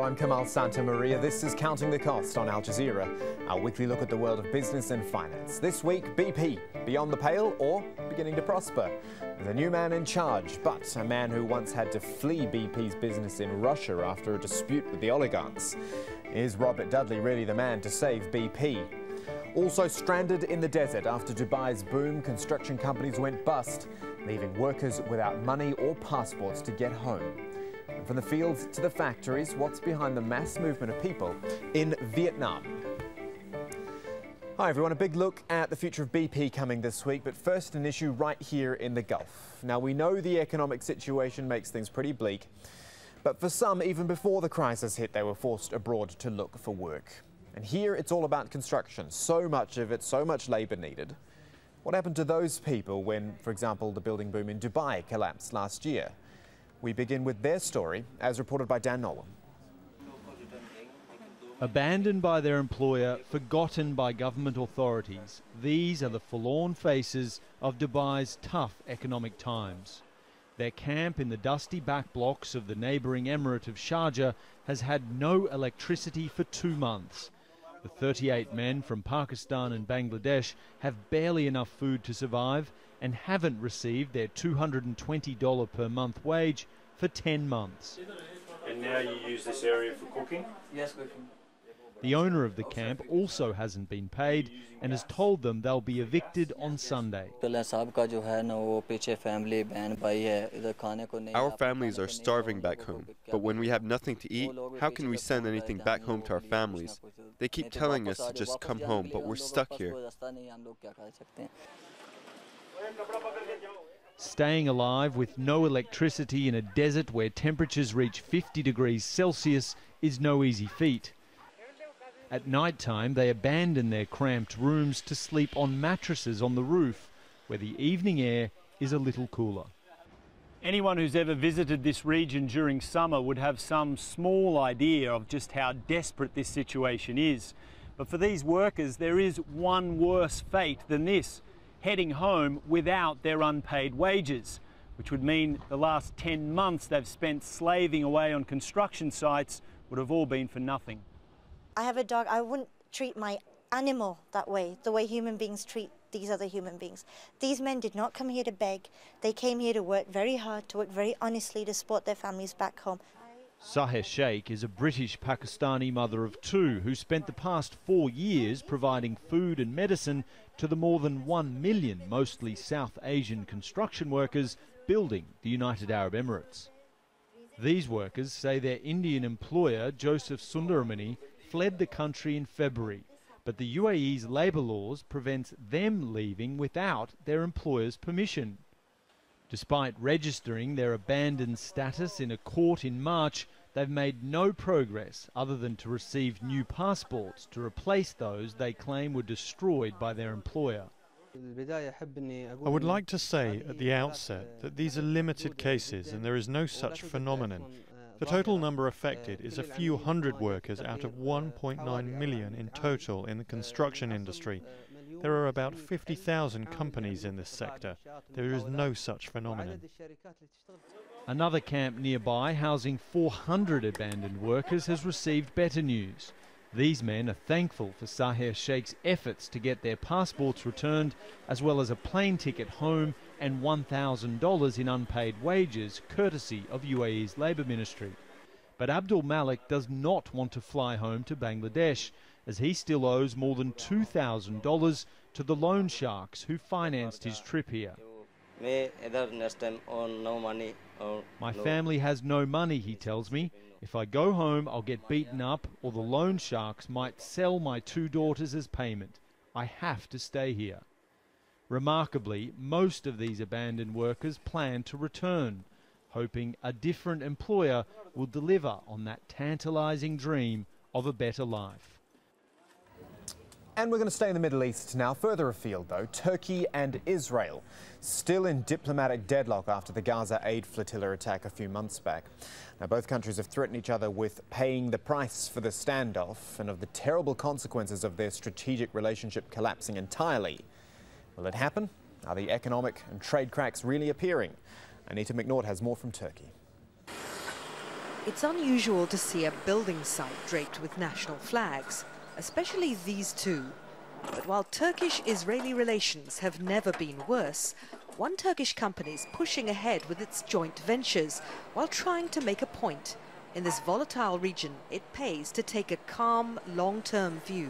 I'm Kamal Santamaria. This is Counting the Cost on Al Jazeera, our weekly look at the world of business and finance. This week, BP, beyond the pale or beginning to prosper. There's a new man in charge, but a man who once had to flee BP's business in Russia after a dispute with the oligarchs. Is Robert Dudley really the man to save BP? Also stranded in the desert after Dubai's boom, construction companies went bust, leaving workers without money or passports to get home. And from the fields to the factories, what's behind the mass movement of people in Vietnam? Hi everyone, a big look at the future of BP coming this week, but first an issue right here in the Gulf. Now we know the economic situation makes things pretty bleak, but for some, even before the crisis hit, they were forced abroad to look for work. And here it's all about construction, so much of it, so much labour needed. What happened to those people when, for example, the building boom in Dubai collapsed last year? We begin with their story, as reported by Dan Nolan. Abandoned by their employer, forgotten by government authorities, these are the forlorn faces of Dubai's tough economic times. Their camp in the dusty back blocks of the neighbouring emirate of Sharjah has had no electricity for 2 months. The 38 men from Pakistan and Bangladesh have barely enough food to survive and haven't received their $220 per month wage for 10 months. And now you use this area for cooking? Yes, cooking. The owner of the camp also hasn't been paid and has told them they'll be evicted on Sunday. Our families are starving back home, but when we have nothing to eat, how can we send anything back home to our families? They keep telling us to just come home, but we're stuck here. Staying alive with no electricity in a desert where temperatures reach 50 degrees Celsius is no easy feat. At night time, they abandon their cramped rooms to sleep on mattresses on the roof, where the evening air is a little cooler. Anyone who's ever visited this region during summer would have some small idea of just how desperate this situation is. But for these workers, there is one worse fate than this: heading home without their unpaid wages, which would mean the last 10 months they've spent slaving away on construction sites would have all been for nothing. I have a dog. I wouldn't treat my animal that way, the way human beings treat these other human beings. These men did not come here to beg. They came here to work very hard, to work very honestly, to support their families back home. Saheh Sheikh is a British-Pakistani mother of 2 who spent the past 4 years providing food and medicine to the more than 1 million, mostly South Asian construction workers building the United Arab Emirates. These workers say their Indian employer, Joseph Sundaramani, fled the country in February, but the UAE's labour laws prevents them leaving without their employer's permission. Despite registering their abandoned status in a court in March, they've made no progress other than to receive new passports to replace those they claim were destroyed by their employer. I would like to say at the outset that these are limited cases and there is no such phenomenon. The total number affected is a few hundred workers out of 1.9 million in total in the construction industry. There are about 50,000 companies in this sector. There is no such phenomenon. Another camp nearby, housing 400 abandoned workers, has received better news. These men are thankful for Saheh Sheikh's efforts to get their passports returned, as well as a plane ticket home and $1,000 in unpaid wages, courtesy of UAE's Labour Ministry. But Abdul Malik does not want to fly home to Bangladesh, as he still owes more than $2,000 to the loan sharks who financed his trip here. My family has no money, he tells me. If I go home, I'll get beaten up, or the loan sharks might sell my 2 daughters as payment. I have to stay here. Remarkably, most of these abandoned workers plan to return, hoping a different employer will deliver on that tantalising dream of a better life. And we're going to stay in the Middle East now, further afield though, Turkey and Israel, still in diplomatic deadlock after the Gaza aid flotilla attack a few months back. Now both countries have threatened each other with paying the price for the standoff and of the terrible consequences of their strategic relationship collapsing entirely. Will it happen? Are the economic and trade cracks really appearing? Anita McNaught has more from Turkey. It's unusual to see a building site draped with national flags, especially these two. But while Turkish-Israeli relations have never been worse, one Turkish company is pushing ahead with its joint ventures while trying to make a point. In this volatile region, it pays to take a calm, long-term view.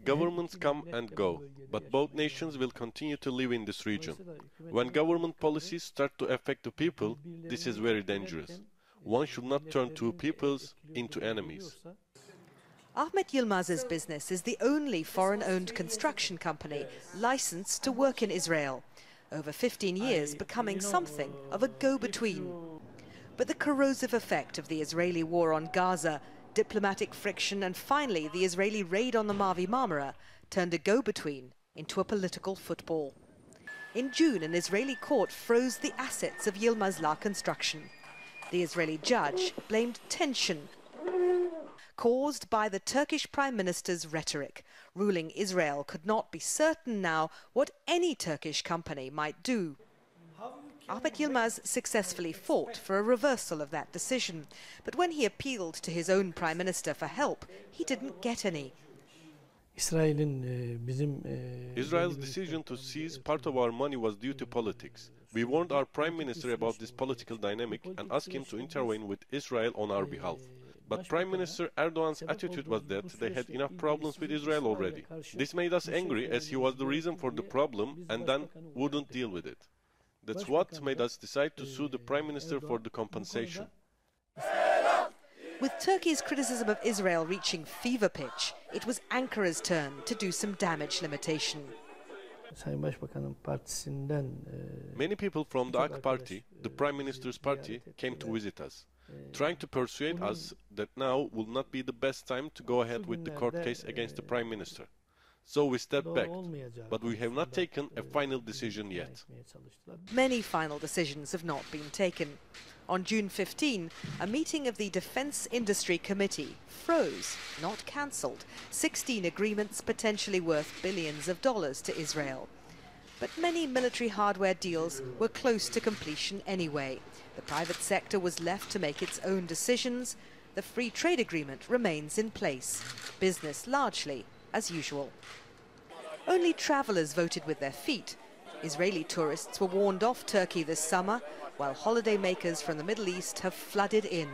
Governments come and go, but both nations will continue to live in this region. When government policies start to affect the people, this is very dangerous. One should not turn two peoples into enemies. Ahmet Yilmaz's business is the only foreign-owned construction company licensed to work in Israel. Over 15 years, becoming something of a go-between. But the corrosive effect of the Israeli war on Gaza, diplomatic friction and finally the Israeli raid on the Mavi Marmara turned a go-between into a political football. In June, an Israeli court froze the assets of Yilmazlar Construction. The Israeli judge blamed tension caused by the Turkish Prime Minister's rhetoric, ruling Israel could not be certain now what any Turkish company might do. Ahmet Yilmaz successfully fought for a reversal of that decision, but when he appealed to his own Prime Minister for help, he didn't get any. Israel's decision to seize part of our money was due to politics. We warned our Prime Minister about this political dynamic and asked him to intervene with Israel on our behalf. But Prime Minister Erdogan's attitude was that they had enough problems with Israel already. This made us angry as he was the reason for the problem and then wouldn't deal with it. That's what made us decide to sue the Prime Minister for the compensation. With Turkey's criticism of Israel reaching fever pitch, it was Ankara's turn to do some damage limitation. Many people from the AK Party, the Prime Minister's party, came to visit us, trying to persuade us that now would not be the best time to go ahead with the court case against the Prime Minister. So we stepped back, but we have not taken a final decision yet. Many final decisions have not been taken. On June 15, a meeting of the Defence Industry Committee froze, not cancelled, 16 agreements potentially worth billions of dollars to Israel. But many military hardware deals were close to completion anyway. The private sector was left to make its own decisions. The free trade agreement remains in place. Business largely as usual. Only travellers voted with their feet. Israeli tourists were warned off Turkey this summer, while holidaymakers from the Middle East have flooded in,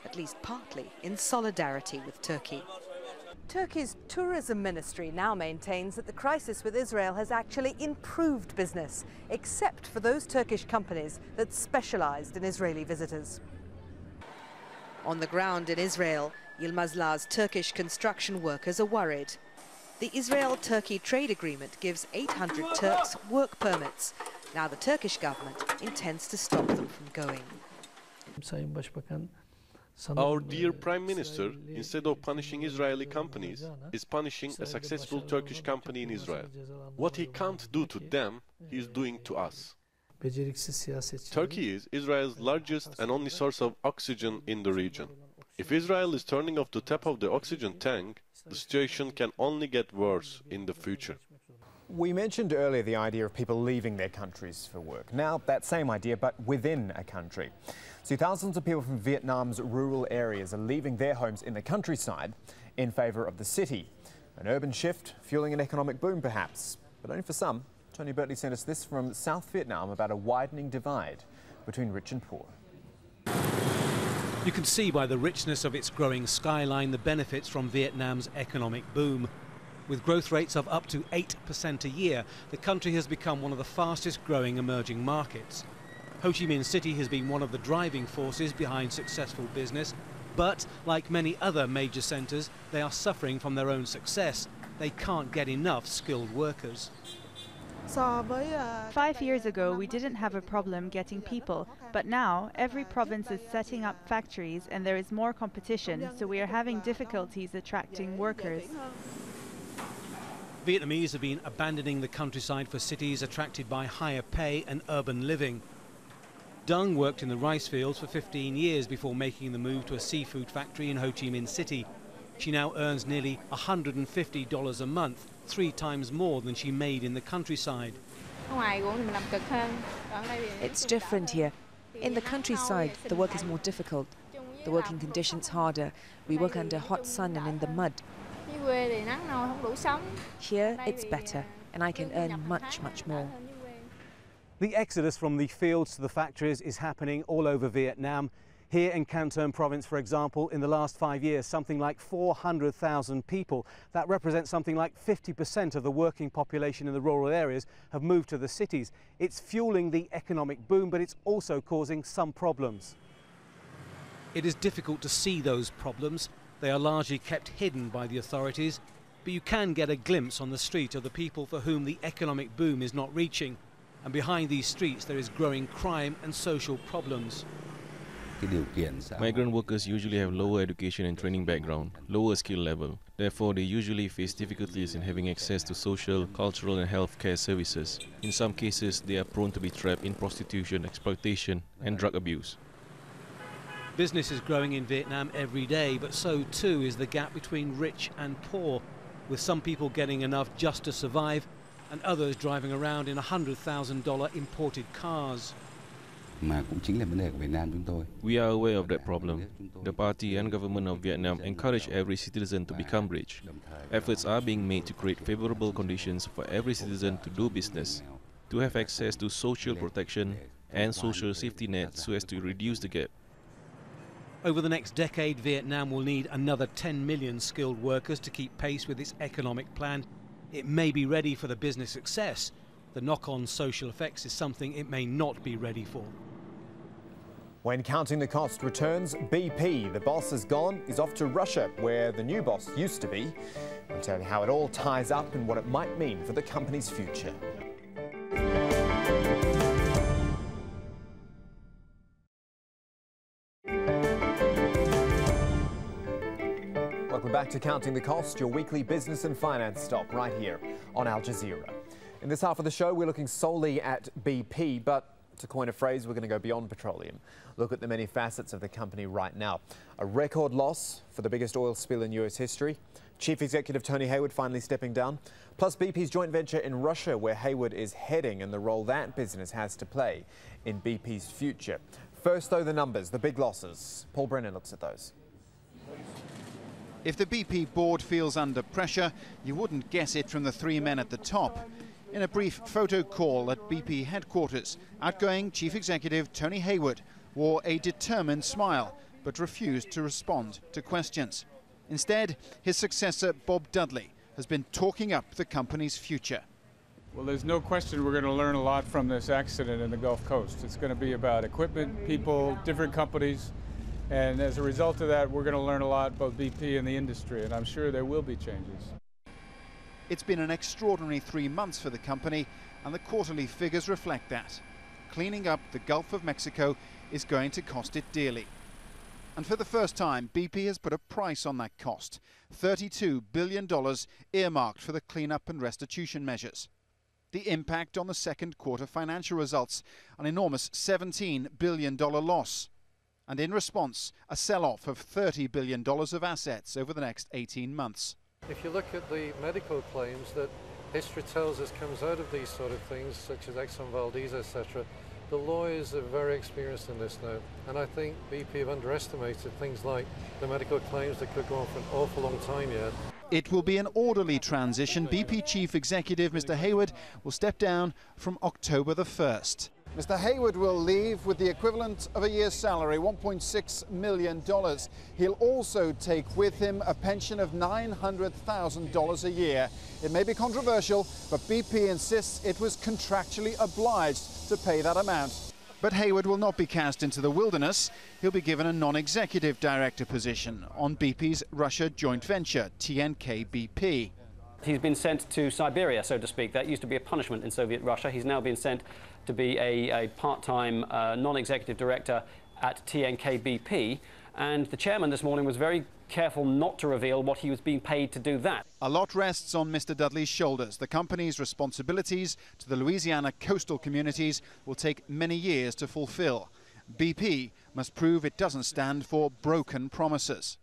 at least partly in solidarity with Turkey. Turkey's tourism ministry now maintains that the crisis with Israel has actually improved business, except for those Turkish companies that specialised in Israeli visitors. On the ground in Israel, Yilmazlar's Turkish construction workers are worried. The Israel-Turkey trade agreement gives 800 Turks work permits. Now the Turkish government intends to stop them from going. Our dear Prime Minister, instead of punishing Israeli companies, is punishing a successful Turkish company in Israel. What he can't do to them, he is doing to us. Turkey is Israel's largest and only source of oxygen in the region. If Israel is turning off the tap of the oxygen tank, the situation can only get worse in the future. We mentioned earlier the idea of people leaving their countries for work. Now, that same idea, but within a country. See, thousands of people from Vietnam's rural areas are leaving their homes in the countryside in favour of the city. An urban shift fueling an economic boom, perhaps, but only for some. Tony Bertley sent us this from South Vietnam about a widening divide between rich and poor. You can see by the richness of its growing skyline the benefits from Vietnam's economic boom. With growth rates of up to 8% a year, the country has become one of the fastest growing emerging markets. Ho Chi Minh City has been one of the driving forces behind successful business, but like many other major centres, they are suffering from their own success. They can't get enough skilled workers. 5 years ago, we didn't have a problem getting people, but now every province is setting up factories and there is more competition, so we are having difficulties attracting workers. Vietnamese have been abandoning the countryside for cities attracted by higher pay and urban living. Dung worked in the rice fields for 15 years before making the move to a seafood factory in Ho Chi Minh City. She now earns nearly $150 a month, 3 times more than she made in the countryside. It's different here. In the countryside, the work is more difficult. The working conditions harder. We work under hot sun and in the mud. Here, it's better, and I can earn much, much more. The exodus from the fields to the factories is happening all over Vietnam. Here in Canton province, for example, in the last 5 years, something like 400,000 people, that represents something like 50% of the working population in the rural areas, have moved to the cities. It's fueling the economic boom, but it's also causing some problems. It is difficult to see those problems. They are largely kept hidden by the authorities, but you can get a glimpse on the street of the people for whom the economic boom is not reaching. And behind these streets there is growing crime and social problems. Migrant workers usually have lower education and training background, lower skill level. Therefore, they usually face difficulties in having access to social, cultural and healthcare services. In some cases, they are prone to be trapped in prostitution, exploitation and drug abuse. Business is growing in Vietnam every day, but so too is the gap between rich and poor, with some people getting enough just to survive and others driving around in $100,000 imported cars. We are aware of that problem. The party and government of Vietnam encourage every citizen to become rich. Efforts are being made to create favorable conditions for every citizen to do business, to have access to social protection and social safety nets so as to reduce the gap. Over the next decade, Vietnam will need another 10 million skilled workers to keep pace with its economic plan. It may be ready for the business success. The knock-on social effects is something it may not be ready for. When Counting the Cost returns, BP, the boss is gone, is off to Russia, where the new boss used to be. We'll tell you how it all ties up and what it might mean for the company's future. Welcome back to Counting the Cost, your weekly business and finance stop right here on Al Jazeera. In this half of the show, we're looking solely at BP, but to coin a phrase, we're going to go beyond petroleum. Look at the many facets of the company right now. A record loss for the biggest oil spill in US history. Chief Executive Tony Hayward finally stepping down. Plus BP's joint venture in Russia, where Hayward is heading, and the role that business has to play in BP's future. First, though, the numbers, the big losses. Paul Brennan looks at those. If the BP board feels under pressure, you wouldn't guess it from the three men at the top. In a brief photo call at BP headquarters, outgoing Chief Executive Tony Hayward wore a determined smile, but refused to respond to questions. Instead, his successor, Bob Dudley, has been talking up the company's future. Well, there's no question we're going to learn a lot from this accident in the Gulf Coast. It's going to be about equipment, people, different companies, and as a result of that, we're going to learn a lot about BP and the industry, and I'm sure there will be changes. It's been an extraordinary 3 months for the company, and the quarterly figures reflect that. Cleaning up the Gulf of Mexico is going to cost it dearly. And for the first time, BP has put a price on that cost, $32 billion earmarked for the cleanup and restitution measures. The impact on the second quarter financial results, an enormous $17 billion loss. And in response, a sell-off of $30 billion of assets over the next 18 months. If you look at the medical claims that history tells us comes out of these sort of things, such as Exxon Valdez, etc., the lawyers are very experienced in this now. And I think BP have underestimated things like the medical claims that could go on for an awful long time yet. It will be an orderly transition. BP Chief Executive Mr. Hayward will step down from October the 1st. Mr. Hayward will leave with the equivalent of a year's salary, $1.6 million. He'll also take with him a pension of $900,000 a year. It may be controversial, but BP insists it was contractually obliged to pay that amount. But Hayward will not be cast into the wilderness. He'll be given a non-executive director position on BP's Russia joint venture, TNK-BP. He's been sent to Siberia, so to speak. That used to be a punishment in Soviet Russia. He's now been sent to be a part-time non-executive director at TNK-BP. And the chairman this morning was very careful not to reveal what he was being paid to do that. A lot rests on Mr. Dudley's shoulders. The company's responsibilities to the Louisiana coastal communities will take many years to fulfill. BP must prove it doesn't stand for broken promises.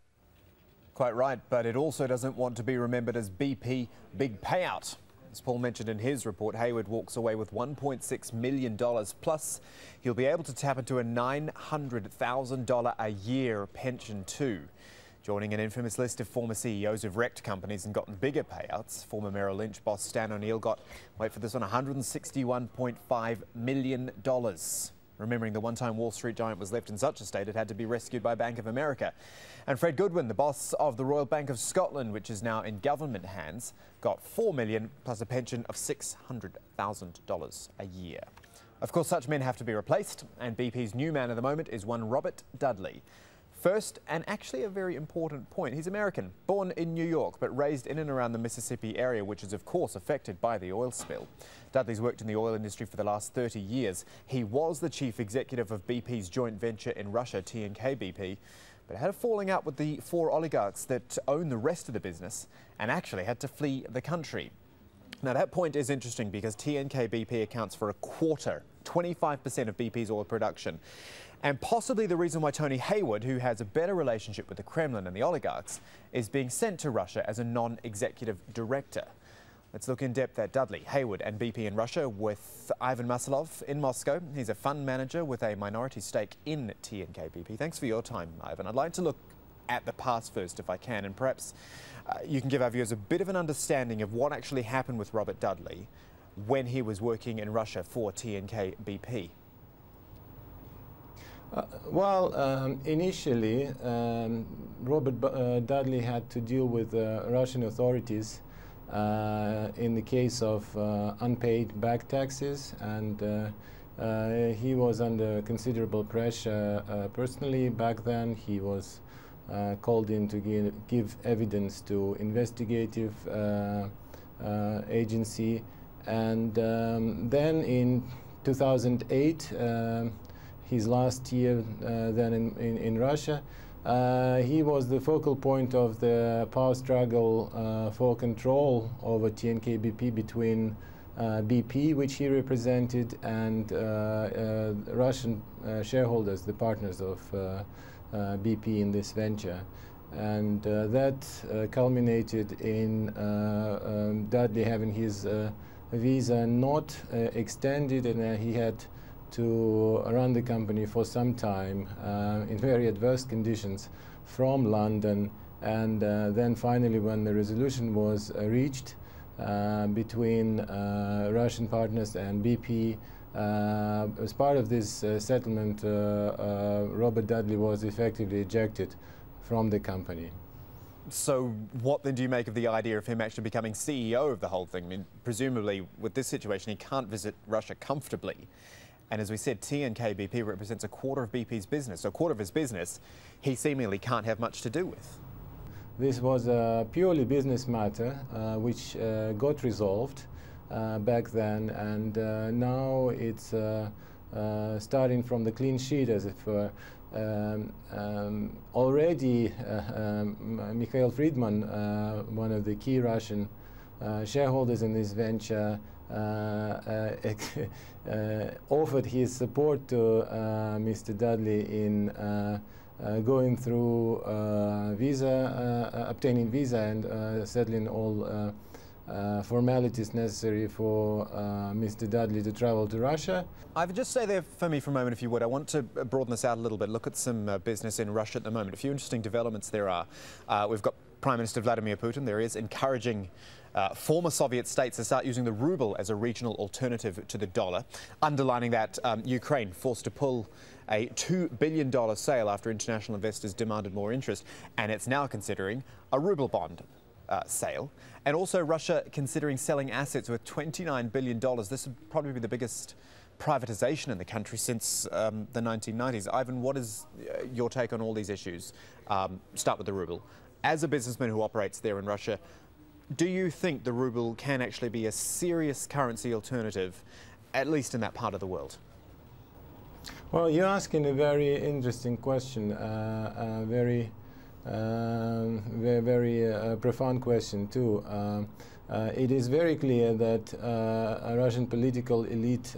Quite right, but it also doesn't want to be remembered as BP Big Payout. As Paul mentioned in his report, Hayward walks away with $1.6 million, plus he'll be able to tap into a $900,000 a year pension too. Joining an infamous list of former CEOs who've wrecked companies and gotten bigger payouts, former Merrill Lynch boss Stan O'Neill got, wait for this one, $161.5 million. Remembering the one-time Wall Street giant was left in such a state it had to be rescued by Bank of America. And Fred Goodwin, the boss of the Royal Bank of Scotland, which is now in government hands, got $4 million plus a pension of $600,000 a year. Of course, such men have to be replaced, and BP's new man at the moment is one Robert Dudley. First, and actually a very important point, he's American, born in New York, but raised in and around the Mississippi area, which is of course affected by the oil spill. Dudley's worked in the oil industry for the last 30 years. He was the chief executive of BP's joint venture in Russia, TNK-BP, but had a falling out with the 4 oligarchs that own the rest of the business and actually had to flee the country. Now that point is interesting because TNK-BP accounts for a quarter, 25% of BP's oil production. And possibly the reason why Tony Hayward, who has a better relationship with the Kremlin and the oligarchs, is being sent to Russia as a non-executive director. Let's look in depth at Dudley, Hayward and BP in Russia with Ivan Maslov in Moscow. He's a fund manager with a minority stake in TNK-BP. Thanks for your time, Ivan. I'd like to look at the past first, if I can, and perhaps you can give our viewers a bit of an understanding of what actually happened with Robert Dudley when he was working in Russia for TNK-BP. Initially, Robert Dudley had to deal with Russian authorities in the case of unpaid back taxes, and he was under considerable pressure personally. Back then, he was called in to give evidence to investigative agency, and then in 2008, his last year then in Russia, he was the focal point of the power struggle for control over TNK-BP between BP, which he represented, and Russian shareholders, the partners of BP in this venture. And that culminated in Dudley having his visa not extended, and he had to run the company for some time in very adverse conditions from London, and then finally when the resolution was reached between Russian partners and BP, as part of this settlement, Robert Dudley was effectively ejected from the company. So what then do you make of the idea of him actually becoming CEO of the whole thing? I mean, presumably with this situation he can't visit Russia comfortably. And as we said, TNK-BP represents a quarter of BP's business. So a quarter of his business he seemingly can't have much to do with. This was a purely business matter which got resolved back then, and now it's starting from the clean sheet, as it were. Already Mikhail Friedman, one of the key Russian shareholders in this venture, offered his support to Mr. Dudley in going through obtaining visa and settling all formalities necessary for Mr. Dudley to travel to Russia. Ivan, just stay there for me for a moment, if you would. I want to broaden this out a little bit, look at some business in Russia at the moment. A few interesting developments there are. We've got Prime Minister Vladimir Putin, there is, encouraging former Soviet states to start using the ruble as a regional alternative to the dollar, underlining that Ukraine forced to pull a $2 billion sale after international investors demanded more interest, and it's now considering a ruble bond sale. And also Russia considering selling assets worth $29 billion. This would probably be the biggest privatization in the country since the 1990s. Ivan, what is your take on all these issues? Start with the ruble. As a businessman who operates there in Russia, do you think the ruble can actually be a serious currency alternative, at least in that part of the world? Well, you're asking a very interesting question, very profound question too. It is very clear that a Russian political elite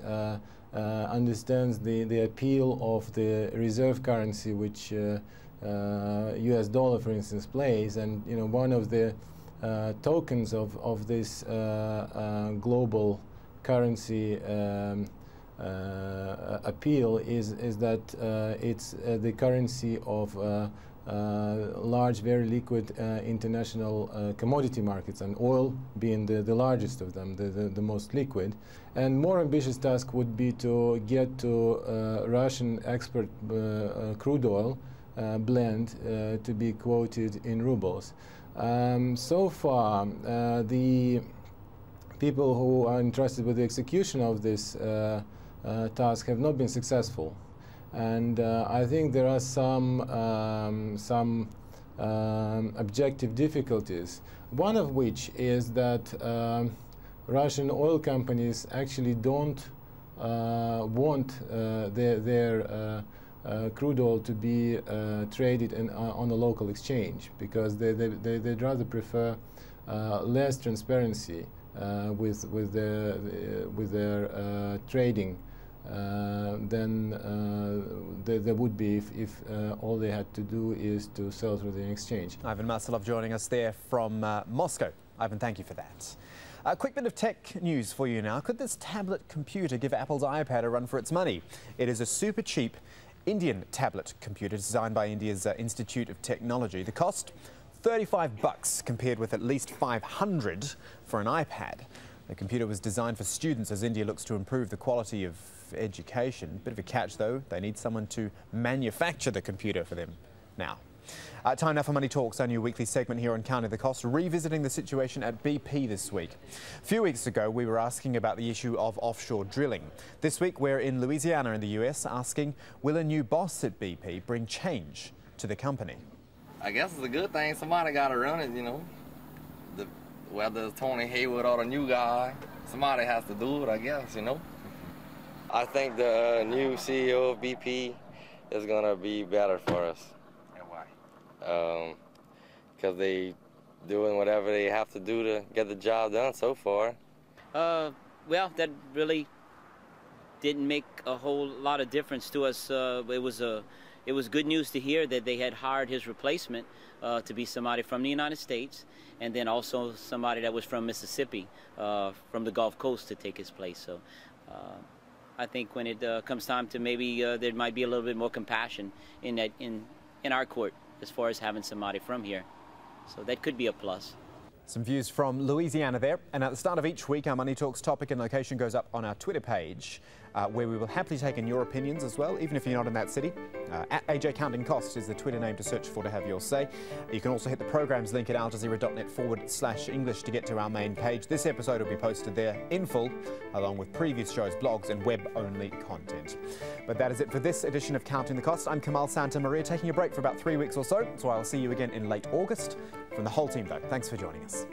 understands the appeal of the reserve currency, which US dollar, for instance, plays, and one of the tokens of this global currency appeal is that it's the currency of large, very liquid international commodity markets, and oil being the largest of them, the most liquid. And more ambitious task would be to get to Russian export crude oil blend to be quoted in rubles. So far, the people who are entrusted with the execution of this task have not been successful. And I think there are some objective difficulties, one of which is that Russian oil companies actually don't want their crude oil to be traded on a local exchange, because they'd rather prefer less transparency with their trading than there would be if all they had to do is to sell through the exchange. Ivan Masalov joining us there from Moscow. Ivan, thank you for that. A quick bit of tech news for you now. Could this tablet computer give Apple's iPad a run for its money? It is a super cheap Indian tablet computer designed by India's Institute of Technology. The cost, $35 compared with at least $500 for an iPad. The computer was designed for students as India looks to improve the quality of education. Bit of a catch though, they need someone to manufacture the computer for them now. Time now for Money Talks, our new weekly segment here on Counting the Cost, revisiting the situation at BP this week. A few weeks ago we were asking about the issue of offshore drilling. This week we're in Louisiana in the US asking, will a new boss at BP bring change to the company? I guess it's a good thing. Somebody got to run it, you know. Whether it's Tony Hayward or the new guy, somebody has to do it, I guess, you know. I think the new CEO of BP is going to be better for us. And why? Because they doing whatever they have to do to get the job done so far. Well, that really didn't make a whole lot of difference to us. It was good news to hear that they had hired his replacement to be somebody from the United States, and then also somebody that was from Mississippi, from the Gulf Coast, to take his place. So I think when it comes time to maybe there might be a little bit more compassion in our court as far as having somebody from here. So that could be a plus. Some views from Louisiana there. And at the start of each week, our Money Talks topic and location goes up on our Twitter page, where we will happily take in your opinions as well, even if you're not in that city. At AJ Counting Cost is the Twitter name to search for to have your say. You can also hit the program's link at aljazeera.net/English to get to our main page. This episode will be posted there in full, along with previous shows, blogs and web-only content. But that is it for this edition of Counting the Cost. I'm Kamal Santamaria, taking a break for about 3 weeks or so I'll see you again in late August. From the whole team though, thanks for joining us.